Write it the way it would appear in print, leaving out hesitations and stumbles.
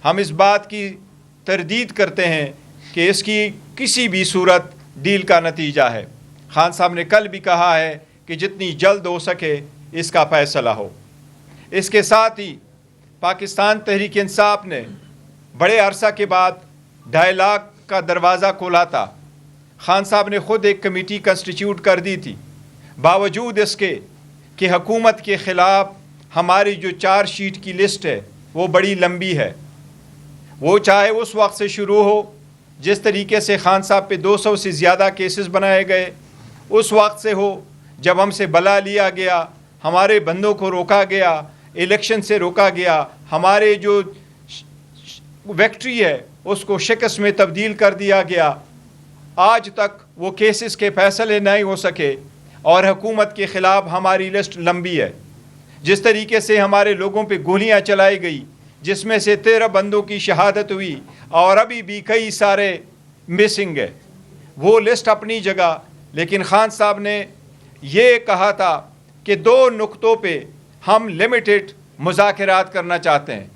ہم اس بات کی تردید کرتے ہیں کہ اس کی کسی بھی صورت ڈیل کا نتیجہ ہے۔ خان صاحب نے کل بھی کہا ہے کہ جتنی جلد ہو سکے اس کا فیصلہ ہو۔ اس کے ساتھ ہی پاکستان تحریک انصاف نے بڑے عرصہ کے بعد ڈائلاگ کا دروازہ کھولا تھا۔ خان صاحب نے خود ایک کمیٹی کنسٹیٹیوٹ کر دی تھی، باوجود اس کے کہ حکومت کے خلاف ہماری جو چارج شیٹ کی لسٹ ہے وہ بڑی لمبی ہے۔ وہ چاہے اس وقت سے شروع ہو جس طریقے سے خان صاحب پہ 200 سے زیادہ کیسز بنائے گئے، اس وقت سے ہو جب ہم سے بلا لیا گیا، ہمارے بندوں کو روکا گیا، الیکشن سے روکا گیا، ہمارے جو وکٹری ہے اس کو شکست میں تبدیل کر دیا گیا، آج تک وہ کیسز کے فیصلے نہیں ہو سکے اور حکومت کے خلاف ہماری لسٹ لمبی ہے۔ جس طریقے سے ہمارے لوگوں پہ گولیاں چلائی گئی، جس میں سے 13 بندوں کی شہادت ہوئی اور ابھی بھی کئی سارے مسنگ ہے، وہ لسٹ اپنی جگہ، لیکن خان صاحب نے یہ کہا تھا کہ 2 نقطوں پہ ہم لمیٹڈ مذاکرات کرنا چاہتے ہیں۔